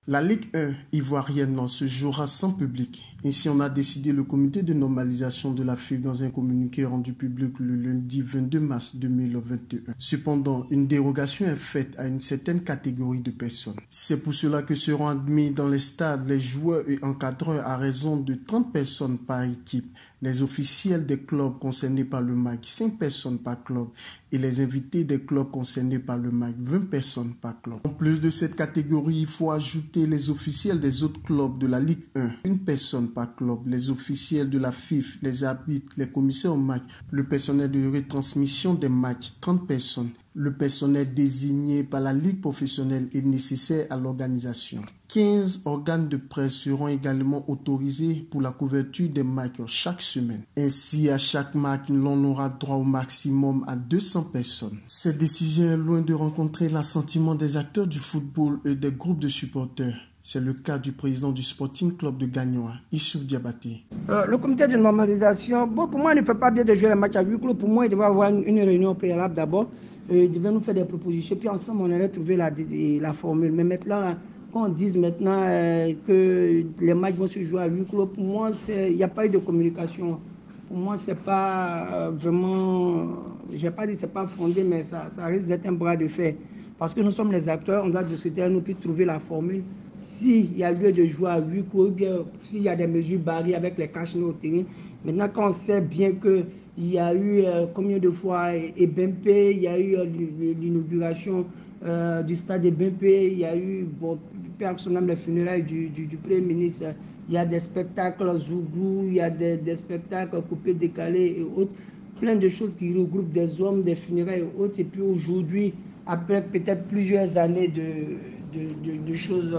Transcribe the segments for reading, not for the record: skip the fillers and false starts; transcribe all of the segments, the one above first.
La Ligue 1 ivoirienne se jouera sans public. Ainsi en a décidé le comité de normalisation de la FIFA dans un communiqué rendu public le lundi 22 mars 2021. Cependant, une dérogation est faite à une certaine catégorie de personnes. C'est pour cela que seront admis dans les stades les joueurs et encadreurs à raison de 30 personnes par équipe, les officiels des clubs concernés par le match, 5 personnes par club, et les invités des clubs concernés par le match, 20 personnes par club. En plus de cette catégorie, il faut ajouter les officiels des autres clubs de la Ligue 1, une personne par club, les officiels de la FIFA, les arbitres, les commissaires au match, le personnel de retransmission des matchs, 30 personnes. Le personnel désigné par la Ligue professionnelle est nécessaire à l'organisation. 15 organes de presse seront également autorisés pour la couverture des matchs chaque semaine. Ainsi, à chaque match, l'on aura droit au maximum à 200 personnes. Cette décision est loin de rencontrer l'assentiment des acteurs du football et des groupes de supporters. C'est le cas du président du Sporting Club de Gagnoa, Issouf Diabaté. Le comité de normalisation, pour moi, il ne fait pas bien de jouer les matchs à huis clos. Pour moi, il devait avoir une réunion préalable d'abord. Il devait nous faire des propositions. Puis ensemble, on allait trouver la formule. Mais maintenant, quand on dit maintenant que les matchs vont se jouer à huis clos, pour moi, il n'y a pas eu de communication. Pour moi, c'est pas vraiment, je ne vais pas dire que ce n'est pas fondé, mais ça risque d'être un bras de fer. Parce que nous sommes les acteurs, on doit discuter, nous puis trouver la formule. S'il y a lieu de jouer à huis clos, ou bien s'il y a des mesures barrières avec les cache-nez au terrain. Maintenant, quand on sait bien qu'il y a eu combien de fois Ebempe, il y a eu l'inauguration du stade Ebempe, il y a eu, personnellement, les funérailles du Premier ministre, il y a des spectacles Zougou, il y a des spectacles coupés, décalés et autres. Plein de choses qui regroupent des hommes, des funérailles et autres. Et puis aujourd'hui, après peut-être plusieurs années de choses,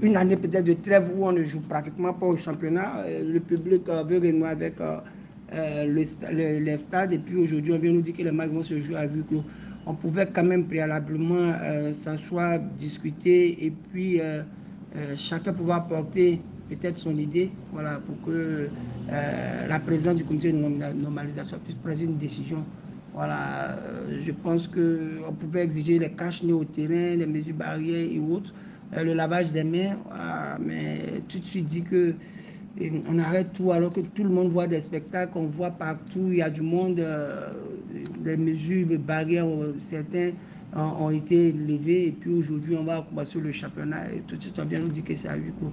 une année peut-être de trêve où on ne joue pratiquement pas au championnat, le public veut renouer avec les stades. Et puis aujourd'hui, on vient nous dire que les matchs vont se jouer à huis clos. On pouvait quand même préalablement s'asseoir, discuter et puis chacun pouvoir apporter peut-être son idée, voilà, pour que la présidence du comité de normalisation puisse prendre une décision. Voilà, je pense qu'on pouvait exiger les cache-nez au terrain, les mesures barrières et autres, le lavage des mains, voilà, mais tout de suite dit que on arrête tout alors que tout le monde voit des spectacles, on voit partout, il y a du monde, les mesures, les barrières, certains ont été levées et puis aujourd'hui on va commencer le championnat et tout de suite on vient nous dire que c'est à huis clos.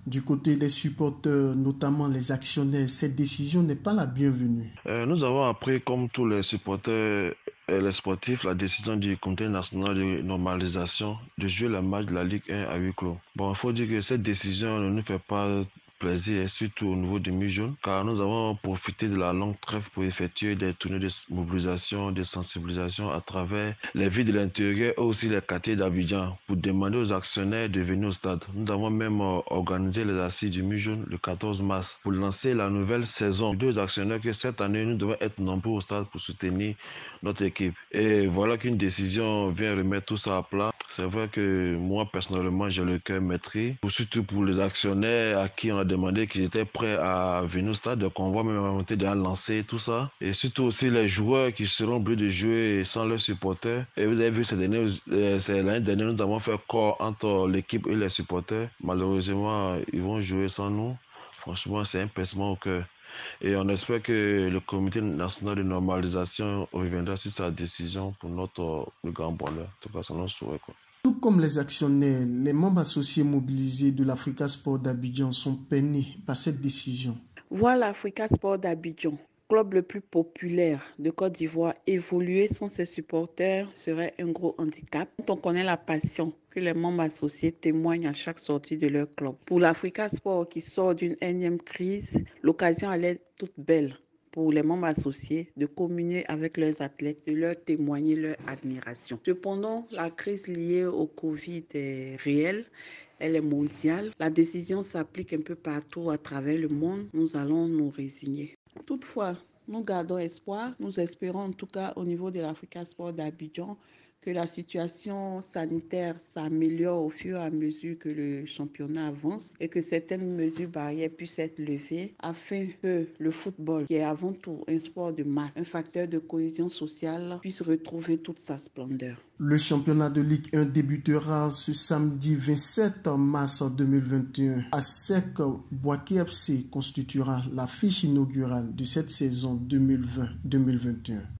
Du côté des supporters, notamment les actionnaires, cette décision n'est pas la bienvenue. Nous avons appris, comme tous les supporters et les sportifs, la décision du Comité national de normalisation de jouer le match de la Ligue 1 à huis clos. Bon, il faut dire que cette décision ne nous fait pas plaisir, surtout au niveau du mi-jaune, car nous avons profité de la longue trêve pour effectuer des tournées de mobilisation, de sensibilisation à travers les villes de l'intérieur et aussi les quartiers d'Abidjan pour demander aux actionnaires de venir au stade. Nous avons même organisé les assises du mi-jaune le 14 mars pour lancer la nouvelle saison. Deux actionnaires que cette année, nous devons être nombreux au stade pour soutenir notre équipe. Et voilà qu'une décision vient remettre tout ça à plat. C'est vrai que moi, personnellement, j'ai le cœur meurtri, surtout pour les actionnaires à qui on a demandé qu'ils étaient prêts à venir au stade, donc on va même inventer de lancer tout ça. Et surtout aussi les joueurs qui seront obligés de jouer sans leurs supporters. Et vous avez vu, l'année dernière, nous avons fait corps entre l'équipe et les supporters. Malheureusement, ils vont jouer sans nous. Franchement, c'est un pincement au cœur. Et on espère que le comité national de normalisation reviendra sur sa décision pour notre plus grand bonheur. En tout cas, c'est notre souhait, quoi. Tout comme les actionnaires, les membres associés mobilisés de l'Africa Sport d'Abidjan sont peinés par cette décision. Voir l'Africa Sport d'Abidjan, club le plus populaire de Côte d'Ivoire, évoluer sans ses supporters serait un gros handicap. Quand on connaît la passion que les membres associés témoignent à chaque sortie de leur club. Pour l'Africa Sport qui sort d'une énième crise, l'occasion allait être toute belle pour les membres associés de communier avec leurs athlètes, de leur témoigner leur admiration. Cependant, la crise liée au Covid est réelle. Elle est mondiale. La décision s'applique un peu partout à travers le monde. Nous allons nous résigner. Toutefois, nous gardons espoir. Nous espérons en tout cas au niveau de l'Africa Sport d'Abidjan que la situation sanitaire s'améliore au fur et à mesure que le championnat avance et que certaines mesures barrières puissent être levées afin que le football, qui est avant tout un sport de masse, un facteur de cohésion sociale, puisse retrouver toute sa splendeur. Le championnat de Ligue 1 débutera ce samedi 27 mars 2021. ASEC Bouaké FC constituera l'affiche inaugurale de cette saison 2020-2021.